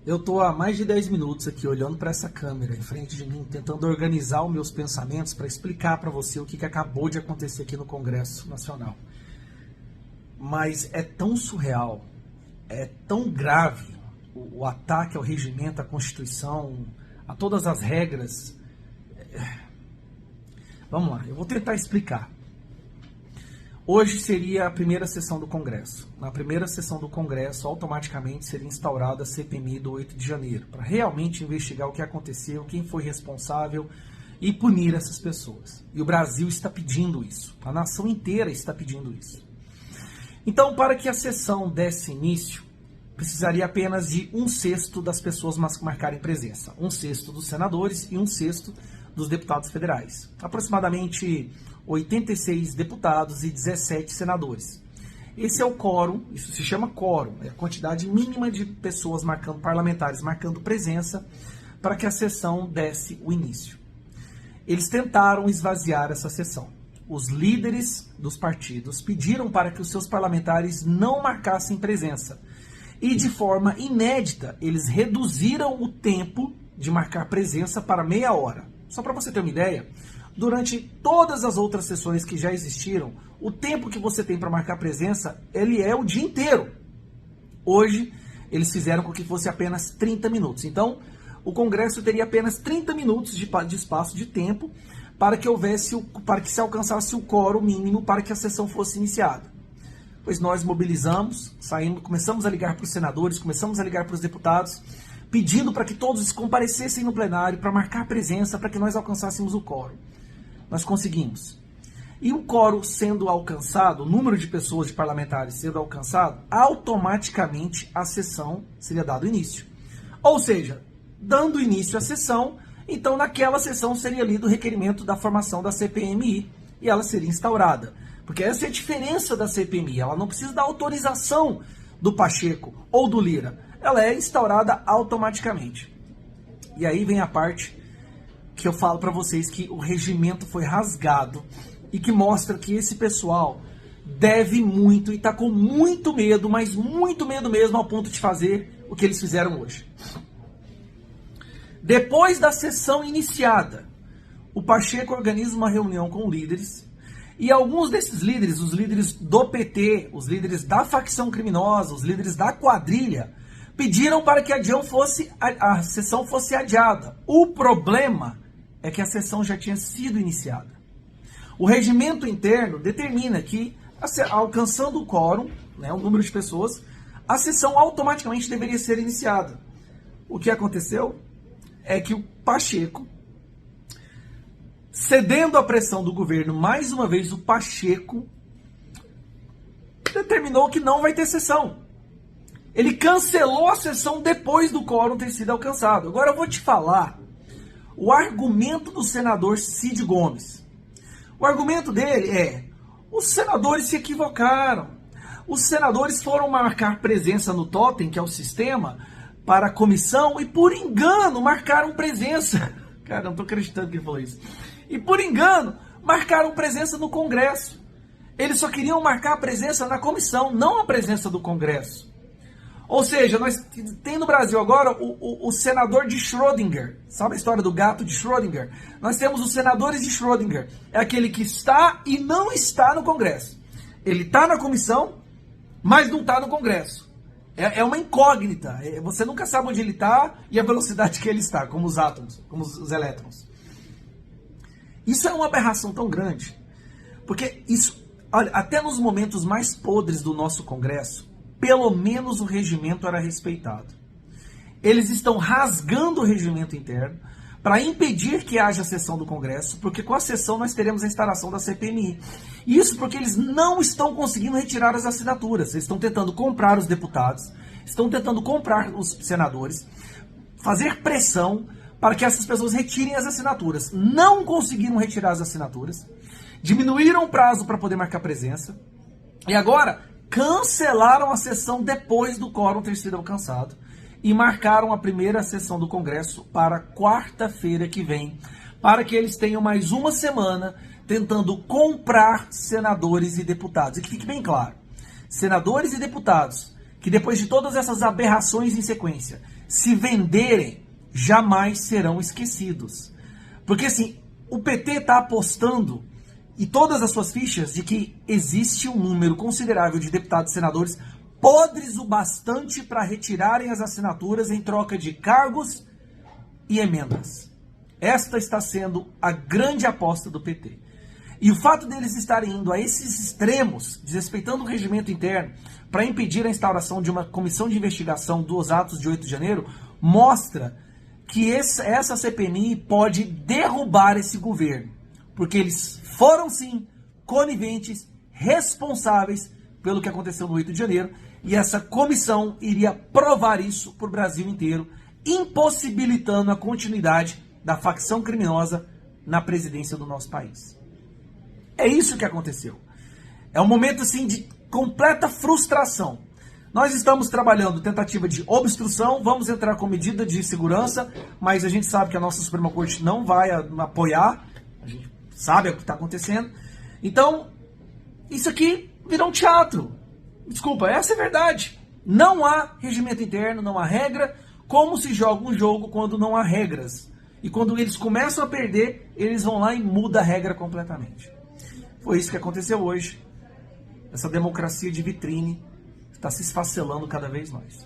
Eu estou há mais de 10 minutos aqui olhando para essa câmera em frente de mim, tentando organizar os meus pensamentos para explicar para você o que acabou de acontecer aqui no Congresso Nacional. Mas é tão surreal, é tão grave o ataque ao regimento, à Constituição, a todas as regras. Vamos lá, eu vou tentar explicar. Hoje seria a primeira sessão do Congresso. Na primeira sessão do Congresso, automaticamente seria instaurada a CPMI do 8 de janeiro, para realmente investigar o que aconteceu, quem foi responsável e punir essas pessoas. E o Brasil está pedindo isso. A nação inteira está pedindo isso. Então, para que a sessão desse início, precisaria apenas de 1/6 das pessoas marcarem presença. 1/6 dos senadores e 1/6 dos deputados federais. Aproximadamente 86 deputados e 17 senadores. Esse é o quórum, isso se chama quórum, é a quantidade mínima de pessoas parlamentares marcando presença para que a sessão desse o início. Eles tentaram esvaziar essa sessão. Os líderes dos partidos pediram para que os seus parlamentares não marcassem presença. E de forma inédita, eles reduziram o tempo de marcar presença para meia hora. Só para você ter uma ideia, durante todas as outras sessões que já existiram, o tempo que você tem para marcar presença, ele é o dia inteiro. Hoje, eles fizeram com que fosse apenas 30 minutos. Então, o Congresso teria apenas 30 minutos de espaço de tempo para que se alcançasse o quórum mínimo para que a sessão fosse iniciada. Pois nós mobilizamos, começamos a ligar para os senadores, começamos a ligar para os deputados, pedindo para que todos comparecessem no plenário para marcar presença para que nós alcançássemos o quórum. Nós conseguimos. E o quórum sendo alcançado, o número de pessoas, de parlamentares sendo alcançado, automaticamente a sessão seria dado início. Ou seja, dando início à sessão, então naquela sessão seria lido o requerimento da formação da CPMI e ela seria instaurada. Porque essa é a diferença da CPMI, ela não precisa da autorização do Pacheco ou do Lira. Ela é instaurada automaticamente. E aí vem a parte que eu falo para vocês que o regimento foi rasgado e que mostra que esse pessoal deve muito e está com muito medo, mas muito medo mesmo, ao ponto de fazer o que eles fizeram hoje. Depois da sessão iniciada, o Pacheco organiza uma reunião com líderes e alguns desses líderes, os líderes do PT, os líderes da facção criminosa, os líderes da quadrilha, pediram para que a sessão fosse adiada. O problema é que a sessão já tinha sido iniciada. O regimento interno determina que, alcançando o quórum, o número de pessoas, a sessão automaticamente deveria ser iniciada. O que aconteceu é que o Pacheco, cedendo à pressão do governo, mais uma vez o Pacheco determinou que não vai ter sessão. Ele cancelou a sessão depois do quórum ter sido alcançado. Agora eu vou te falar o argumento do senador Cid Gomes. O argumento dele é: os senadores se equivocaram. Os senadores foram marcar presença no totem, que é o sistema, para a comissão, e por engano marcaram presença. Cara, não estou acreditando que ele falou isso. E por engano marcaram presença no Congresso. Eles só queriam marcar a presença na comissão, não a presença do Congresso. Ou seja, nós tem no Brasil agora o senador de Schrödinger. Sabe a história do gato de Schrödinger? Nós temos os senadores de Schrödinger. É aquele que está e não está no Congresso. Ele está na comissão, mas não está no Congresso. É uma incógnita. Você nunca sabe onde ele está e a velocidade que ele está, como os átomos, como os elétrons. Isso é uma aberração tão grande. Porque isso, olha, até nos momentos mais podres do nosso Congresso, pelo menos o regimento era respeitado. Eles estão rasgando o regimento interno para impedir que haja sessão do Congresso, porque com a sessão nós teremos a instalação da CPMI. Isso porque eles não estão conseguindo retirar as assinaturas. Eles estão tentando comprar os deputados, estão tentando comprar os senadores, fazer pressão para que essas pessoas retirem as assinaturas. Não conseguiram retirar as assinaturas, diminuíram o prazo para poder marcar presença, e agora cancelaram a sessão depois do quórum ter sido alcançado e marcaram a primeira sessão do Congresso para quarta-feira que vem, para que eles tenham mais uma semana tentando comprar senadores e deputados. E que fique bem claro, senadores e deputados que depois de todas essas aberrações em sequência se venderem, jamais serão esquecidos. Porque assim, o PT está apostando e todas as suas fichas de que existe um número considerável de deputados e senadores podres o bastante para retirarem as assinaturas em troca de cargos e emendas. Esta está sendo a grande aposta do PT. E o fato deles estarem indo a esses extremos, desrespeitando o regimento interno, para impedir a instauração de uma comissão de investigação dos atos de 8 de janeiro, mostra que essa CPMI pode derrubar esse governo. Porque eles foram, sim, coniventes, responsáveis pelo que aconteceu no 8 de janeiro, e essa comissão iria provar isso para o Brasil inteiro, impossibilitando a continuidade da facção criminosa na presidência do nosso país. É isso que aconteceu. É um momento assim de completa frustração. Nós estamos trabalhando tentativa de obstrução, vamos entrar com medida de segurança, mas a gente sabe que a nossa Suprema Corte não vai apoiar, a gente sabe o que está acontecendo. Então, isso aqui virou um teatro. Desculpa, essa é a verdade. Não há regimento interno, não há regra. Como se joga um jogo quando não há regras? E quando eles começam a perder, eles vão lá e mudam a regra completamente. Foi isso que aconteceu hoje. Essa democracia de vitrine está se esfacelando cada vez mais.